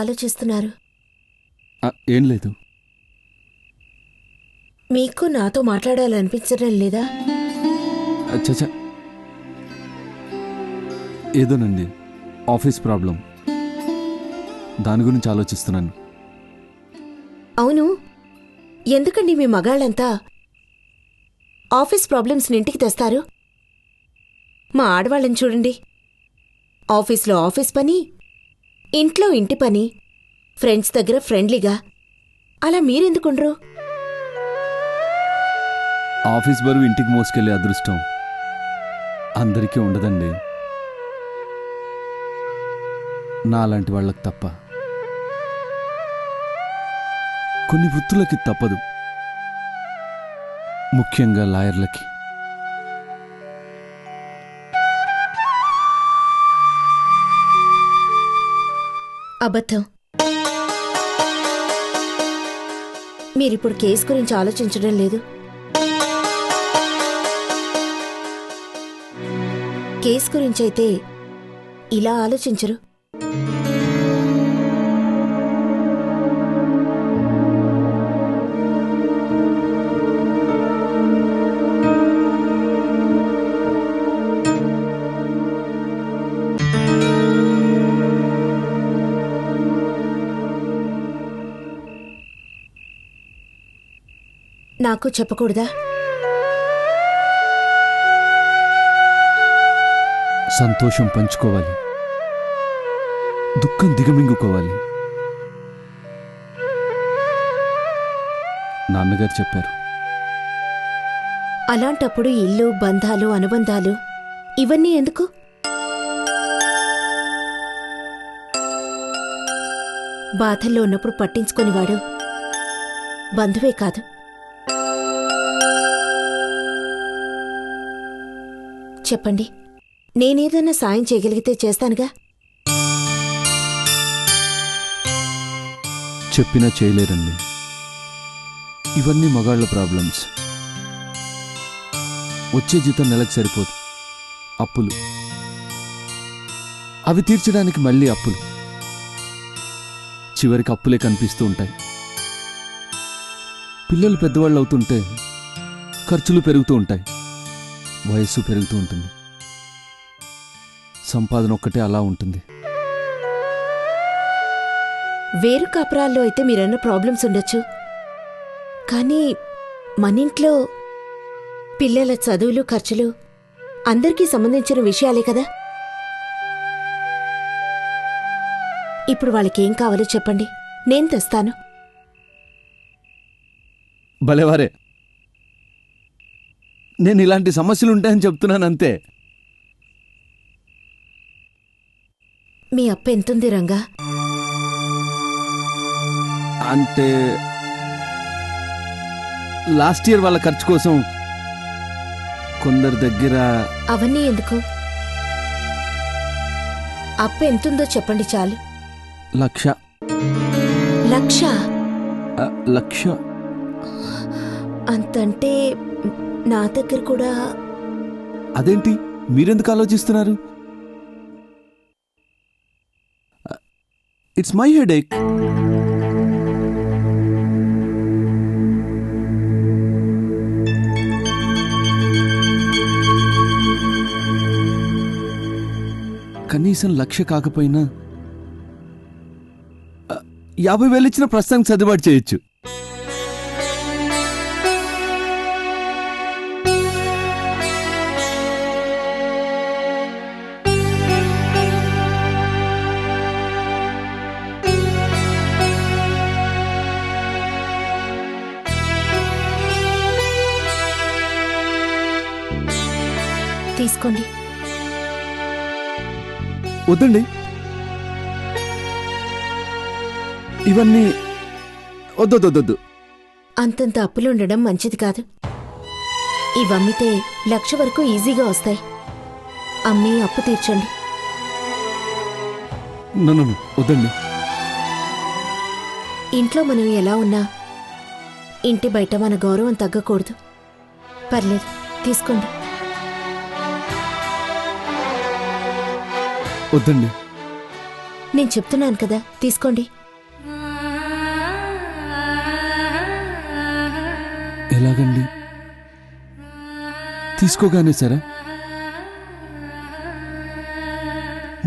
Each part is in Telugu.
ఆలోచిస్తున్నారు? ఏం లేదు. మీకు నాతో మాట్లాడాలనిపించడం లేదా? చచ్చా, ఏదోనండి, ఆఫీస్ ప్రాబ్లం, దాని గురించి ఆలోచిస్తున్నాను. అవును, ఎందుకండి మీ మగాళ్ళంతా ఆఫీస్ ప్రాబ్లమ్స్ని ఇంటికి తెస్తారు? మా ఆడవాళ్ళని చూడండి, ఆఫీస్లో ఆఫీస్ పని, ఇంట్లో ఇంటి పని, ఫ్రెండ్స్ దగ్గర ఫ్రెండ్లీగా. అలా మీరెందుకుండ్రు? ఆఫీస్ బరువు ఇంటికి మోసుకెళ్లే అదృష్టం అందరికీ ఉండదండి, నాలాంటి వాళ్ళకి తప్ప. కొన్ని వృత్తులకి తప్పదు, ముఖ్యంగా లాయర్లకి. అబద్ధం. మీరిప్పుడు కేసు గురించి ఆలోచించడం లేదు. కేసు గురించైతే ఇలా ఆలోచించరు. నాకు చెప్పకూడదా? సంతోషం పంచుకోవాలి, దుఃఖం దిగమింగుకోవాలి. నాన్నగారు చెప్పారు. అలాంటప్పుడు ఇల్లు, బంధాలు, అనుబంధాలు ఇవన్నీ ఎందుకు? బాధల్లో ఉన్నప్పుడు పట్టించుకునేవాడు బంధువే కాదు. చెప్పండి, నేనేదన్నా సాయం చేయగలిగితే చేస్తానుగా. చెప్పినా చేయలేరండి, ఇవన్నీ మగాళ్ళ ప్రాబ్లమ్స్. వచ్చే జీతం నెలకు సరిపోదు, అప్పులు, అవి తీర్చడానికి మళ్ళీ అప్పులు, చివరికి అప్పులే కనిపిస్తూ ఉంటాయి. పిల్లలు పెద్దవాళ్ళు అవుతుంటే ఖర్చులు పెరుగుతూ ఉంటాయి, వయస్సు పెరుగుతూ ఉంటుంది, సంపాదన ఒక్కటే అలా ఉంటుంది. వేరు కాపురాల్లో అయితే మీరన్న ప్రాబ్లమ్స్ ఉండొచ్చు, కానీ మనింట్లో పిల్లల చదువులు, ఖర్చులు అందరికీ సంబంధించిన విషయాలే కదా. ఇప్పుడు వాళ్ళకేం కావాలో చెప్పండి, నేను తెస్తాను. భలేవారే, నేను ఇలాంటి సమస్యలు ఉంటాయని చెప్తున్నాను అంతే. మీ అప్పు ఎంతుంది రంగా? అంటే లాస్ట్ ఇయర్ వాళ్ళ ఖర్చు కోసం కొందరి దగ్గర. అవన్నీ ఎందుకు, అప్పు ఎంతుందో చెప్పండి చాలు. 1,00,000. 1,00,000? 1,00,000 అంతంటే నా దగ్గర కూడా. అదేంటి, మీరెందుకు ఆలోచిస్తున్నారు? It's my headache. కనీసం 1,00,000 కాకపోయినా 50,000 ఇచ్చిన ప్రస్తుతానికి సర్దుబాటు చేయొచ్చు. తీసుకోండి. వద్దండి, ఇవన్నీ వద్దొద్దొద్దు. అంతంత అప్పులుండడం మంచిది కాదు. ఇవమ్మితే 1,00,000 వరకు ఈజీగా వస్తాయి. అమ్మి అప్పు తీర్చండి. వద్దండి. ఇంట్లో మనం ఎలా ఉన్నా ఇంటి బయట మన గౌరవం తగ్గకూడదు. పర్లేదు, తీసుకోండి. వద్దండి, నేను చెప్తున్నాను కదా, తీసుకోండి. ఎలాగండి? తీసుకోగానే సరే,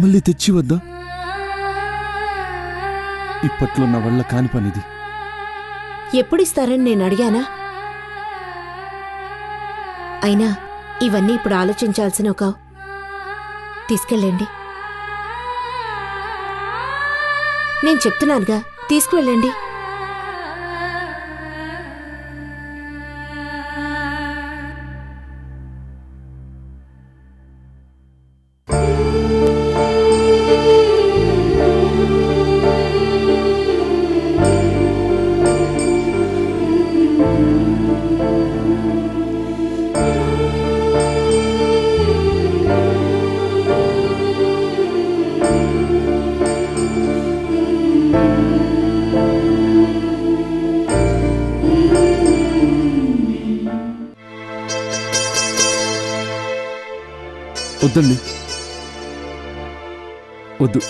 మళ్ళీ తెచ్చి వద్దా? ఇప్పట్లో నా వల్ల కాని పనిది. ఎప్పుడిస్తారని నేను అడిగానా? అయినా ఇవన్నీ ఇప్పుడు ఆలోచించాల్సిన ఒక తీసుకెళ్ళండి. నేను చెప్తున్నానుగా, తీసుకువెళ్ళండి. వద్దండి, వద్దు.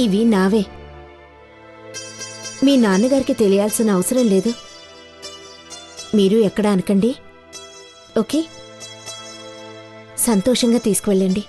ఇవి నావే. మీ నాన్నగారికి తెలియాల్సిన అవసరం లేదు. మీరు ఎక్కడ అనకండి, ఓకే? సంతోషంగా తీసుకువెళ్ళండి.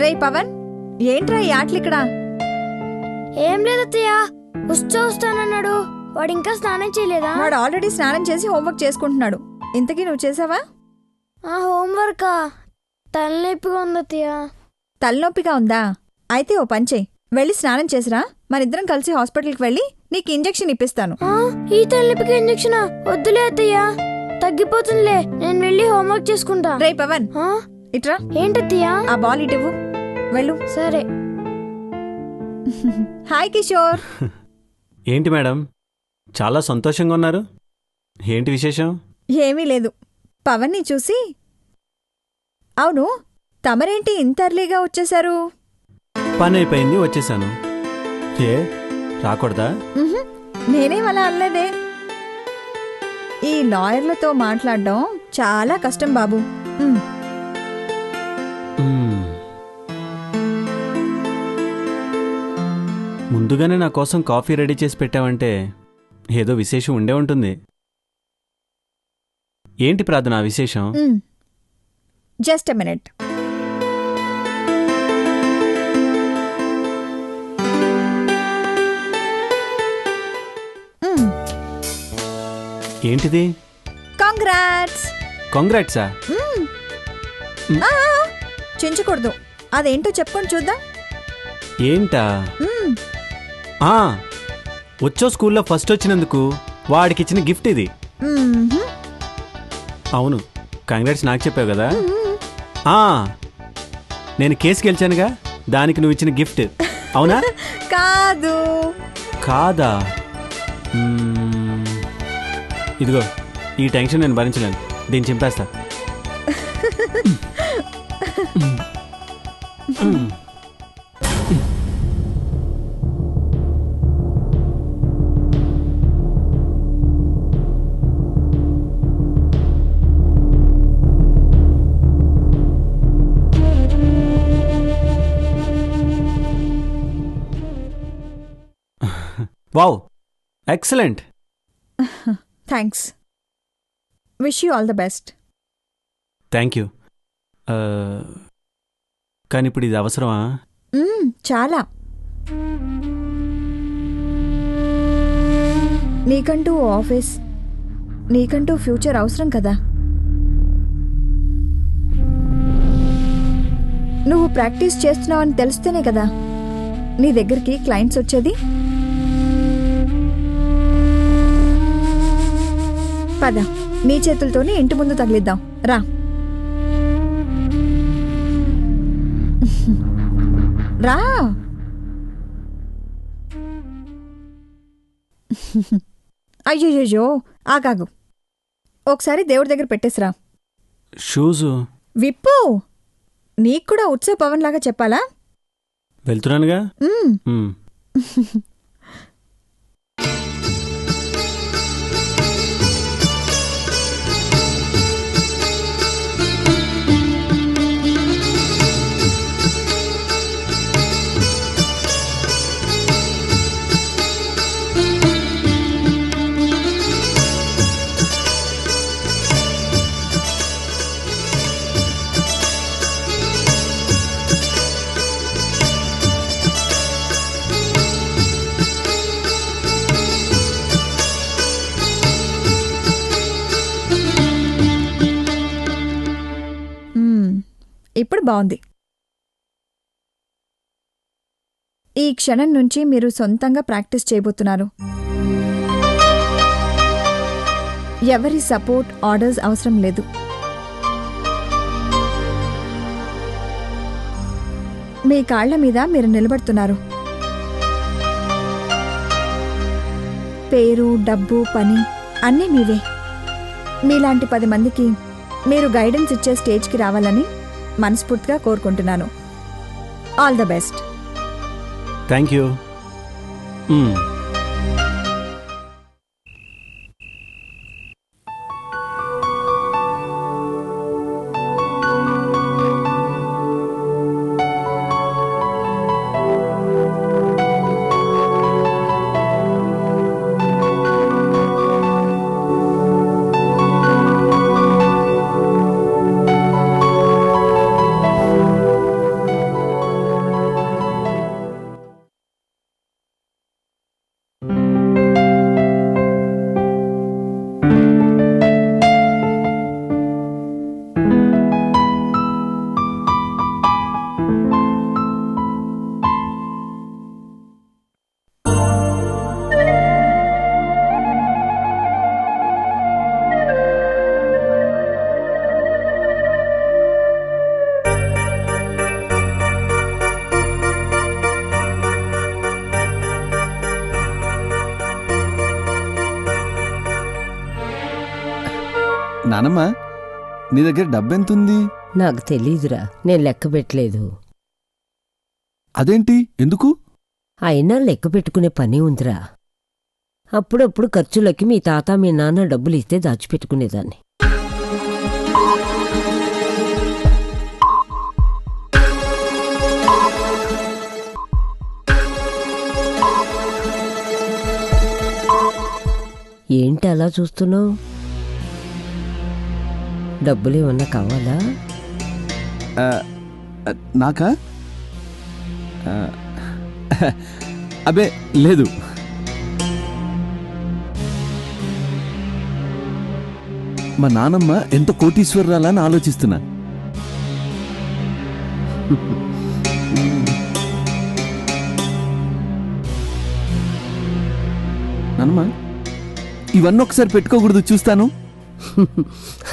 రే పవన్, ఏంట్రా ఈ ఆటలిక్కడ? ఏం లేదు అత్తయ్య, వస్తానన్నాడు. వాడు ఇంకా స్నానం చేయలేదా? వాడు ఆల్రెడీ స్నానం చేసి హోంవర్క్ చేసుకుంటున్నాడు. ఇంతకీ నువ్వు చేసావా? హోంవర్కా? తలనొప్పిగా ఉంది అత్తయ్య. తలనొప్పిగా ఉందా? అయితే ఓ పంచే, వెళ్ళి స్నానం చేసిరా. మనిద్దరం కలిసి హాస్పిటల్కి వెళ్ళి నీకు ఇంజెక్షన్ ఇప్పిస్తాను. ఈ తలనొప్పికి ఇంజెక్షనా? వద్దులే అత్తయ్య, తగ్గిపోతుందిలే. నేను వెళ్ళి హోంవర్క్ చేసుకుంటా. రే పవన్, ఇట్రా. ఏంటత్తయ్య? ఆ బాల్ ఇటువు, వెళ్ళు. సరే. హాయ్ కిషోర్. ఏంటి మేడం, చాలా సంతోషంగా ఉన్నారు? ఏంటి విశేషం? ఏమీ లేదు, పవన్ని చూసి. అవును, తమరేంటి ఇంత ఎర్లీగా వచ్చేశారు? పని అయిపోయింది, వచ్చేసాను. ఏ రాకూడదా? నేనేం అలా అనలేదే. ఈ లాయర్లతో మాట్లాడడం చాలా కష్టం బాబు. ముందుగానే నా కోసం కాఫీ రెడీ చేసి పెట్టావంటే ఏదో విశేషం ఉండే ఉంటుంది. ఏంటి ప్రార్థన ఆ విశేషం? Just a minute. ఏంటిది? కాంగ్రాట్స్. కాంగ్రాట్సా? చించకూడదు. అదేంటో చెప్పుకొని చూద్దాం. ఏంటా? వచ్చో స్కూల్లో ఫస్ట్ వచ్చినందుకు వాడికిచ్చిన గిఫ్ట్ ఇది. అవును, కాంగ్రాట్స్ నాకు చెప్పావు కదా. నేను కేసు గెలిచానుగా, దానికి నువ్వు ఇచ్చిన గిఫ్ట్. అవునా? కాదు. కాదా? ఇదిగో, ఈ టెన్షన్ నేను భరించలేను, దీన్ని చింపేస్తా. Wow, excellent. Thanks. Wish you all the best. Thank you. కానీ ఇప్పుడు ఇది అవసరమా? చాలా. నీకంటూ ఆఫీస్, నీకంటూ ఫ్యూచర్ అవసరం కదా. నువ్వు ప్రాక్టీస్ చేస్తున్నావని తెలిస్తేనే కదా నీ దగ్గరికి క్లయింట్స్ వచ్చేది. పద, నీ చేతులతోనే ఇంటి ముందు తగిలిద్దాం రా. రా. అయ్యయ్యో, ఆగాగు. ఒకసారి దేవుడి దగ్గర పెట్టేసిరా. షూజు విప్పు. నీకు కూడా ఉత్సవ పవన్ లాగా చెప్పాలా? వెళ్తున్నానుగా. ఇప్పుడు బావుంది. ఈ క్షణం నుంచి మీరు సొంతంగా ప్రాక్టీస్ చేయబోతున్నారు. ఎవరి సపోర్ట్, ఆర్డర్స్ అవసరం లేదు. మీ కాళ్ల మీద మీరు నిలబడుతున్నారు. పేరు, డబ్బు, పని అన్నీ మీవే. మీలాంటి 10 మందికి మీరు గైడెన్స్ ఇచ్చే స్టేజ్కి రావాలని మనస్ఫూర్తిగా కోరుకుంటున్నాను. All the best. Thank you. నానమ్మ, నీ దగ్గర డబ్బెంతుంది? నాకు తెలీదురా, నేను లెక్క పెట్టలేదు. అదేంటి, ఎందుకు? అయినా లెక్క పెట్టుకునే పని ఉందిరా. అప్పుడప్పుడు ఖర్చులకి మీ తాత మీ నాన్న డబ్బులు ఇస్తే దాచిపెట్టుకునేదాన్ని. ఏంటి అలా చూస్తున్నావు? డబ్బులేమన్నా కావాలా? నాకా? అబే లేదు. మా నానమ్మ ఎంత కోటీశ్వరరాలని ఆలోచిస్తున్నా. నానమ్మ, ఇవన్నీ ఒకసారి పెట్టుకోకూడదు, చూస్తాను.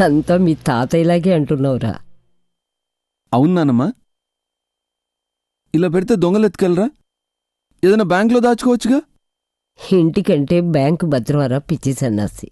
అంతా మీ తాతయ్యలాగే అంటున్నావురా. అవును నానమ్మా, ఇలా పెడితే దొంగలు ఎత్తుకెళ్ళరా? ఏదైనా బ్యాంకులో దాచుకోవచ్చుగా. ఇంటికంటే బ్యాంకు భద్రవారా పిచ్చి సన్నాసి.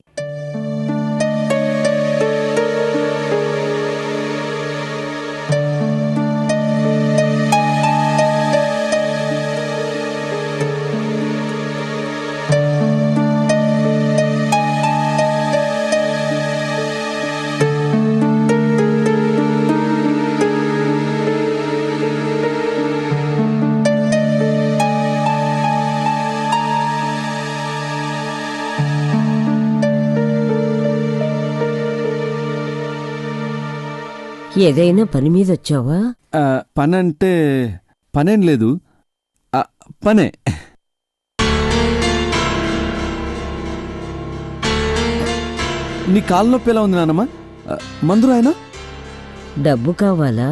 ఏదైనా పని మీద వచ్చావా? పని అంటే పనేం లేదు, పనే. నీ కాలు నొప్పి ఎలా ఉంది నానమ్మా? మందురు ఆయన డబ్బు కావాలా?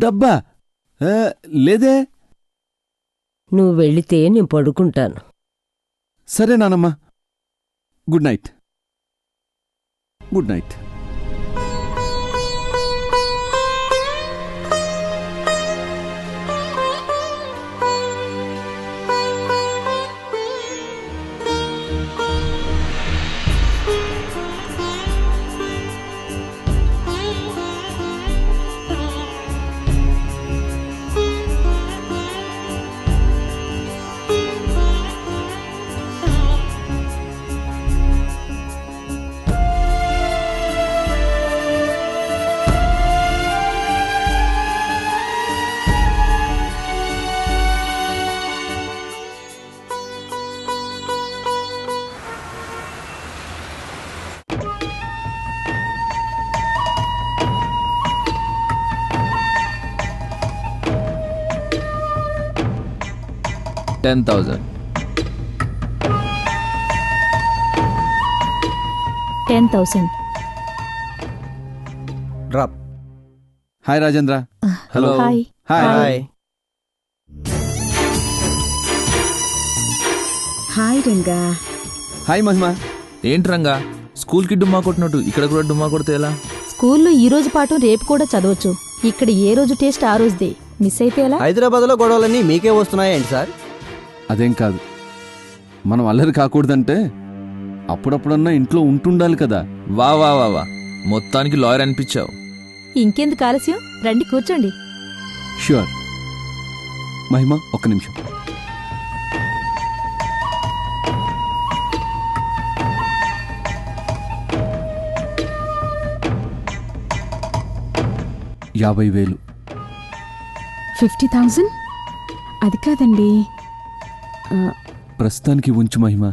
డబ్బా లేదే. నువ్వు వెళితే నేను పడుకుంటాను. సరే నానమ్మా, good night. Good night. $10,000. 10,000. Drop. Hi Rajendra. Hello. Hi. Hi. Hi Ranga. Hi Mahima. ఏంటి రంగా స్కూల్కి డుమ్మా కొట్టినట్టు ఇక్కడ కూడా డుమ్మా కొడితే ఎలా? స్కూల్లో ఈ రోజు పాఠం రేపు కూడా చదవచ్చు. ఇక్కడ ఏ రోజు టేస్ట్ ఆ రోజుదే. మిస్ అయితే ఎలా? హైదరాబాద్లో గొడవలన్నీ మీకే వస్తున్నాయేంటి సార్? అదేం కాదు, మనం అల్లరి కాకూడదంటే అప్పుడప్పుడన్నా ఇంట్లో ఉంటుండాలి కదా. వా వా వా వా, మొత్తానికి లాయర్ అనిపించావు. ఇంకెందుకు ఆలస్యం, రండి కూర్చోండి. ష్యూర్. మహిమ ఒక్క నిమిషం. $50,000. 50,000? అది కాదండి. ప్రస్తుతానికి ఉంచు మహిమ,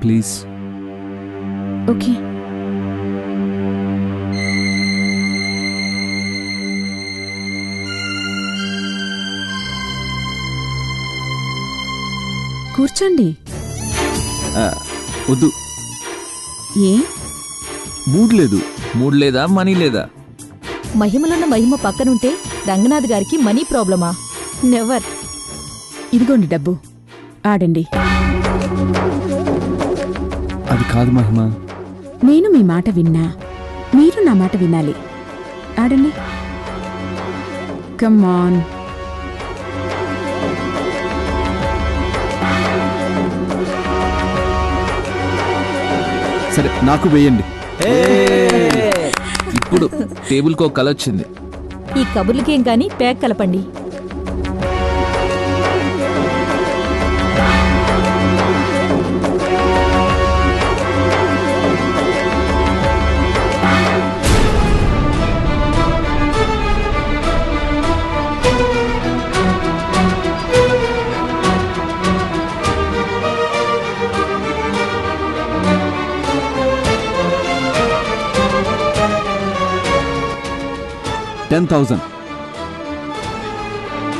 ప్లీజ్. ఓకే. కూర్చోండి. వద్దు, ఏ మూడ్ లేదు. మూడ్ లేదా, మనీ లేదా? మహిమలున్న మహిమ పక్కనుంటే రంగనాథ్ గారికి మనీ ప్రాబ్లమా? నెవర్. ఇదిగోండి డబ్బు, ఆడండి. అది కాదు మహిమ. నేను మీ మాట విన్నా, మీరు నా మాట వినాలి. ఆడండి. Come on. సరే, నాకు వేయండి. ఇప్పుడు టేబుల్కి ఒక కల వచ్చింది. ఈ కబుర్లకేం కాని ప్యాక్ కలపండి. $10,000.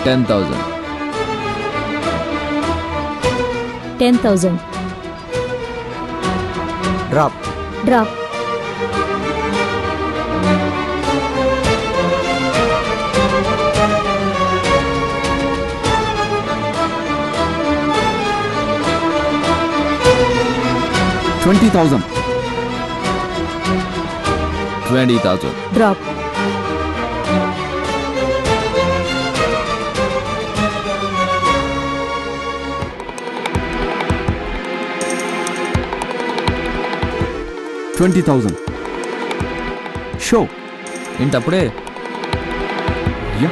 10,000. 10,000. డ్రాప్. డ్రాప్. $20,000. 20,000. డ్రాప్. $20,000. షో. ఏంటప్పుడే? యా.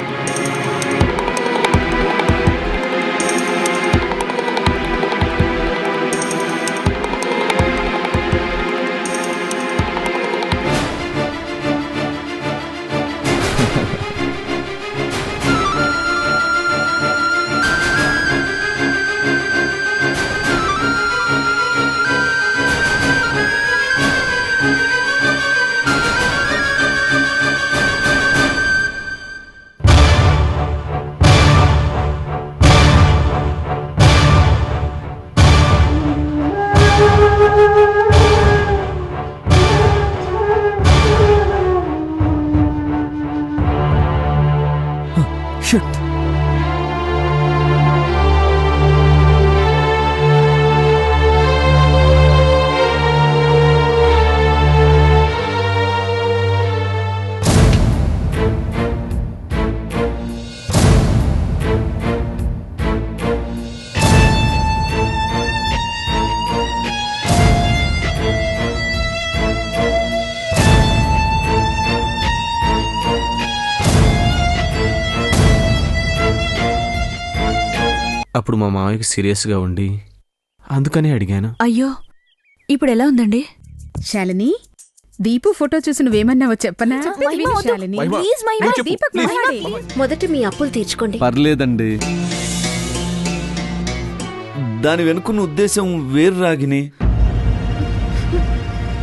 అప్పుడు మా మామయ్యకి సీరియస్గా ఉండి అందుకని అడిగాను. అయ్యో ఇప్పుడు ఎలా ఉందండి? శాలిని, దీపు ఫోటో చూసి నువ్వేమన్నావో చెప్పనా? శాలిని, ప్లీజ్ మహిమ, దీపక్ మాట్లాడే. మొదట మీ అప్పులు తీర్చుకోండి. పర్లేదండి. దాని వెనుకున్న ఉద్దేశం వేరు రాగిని.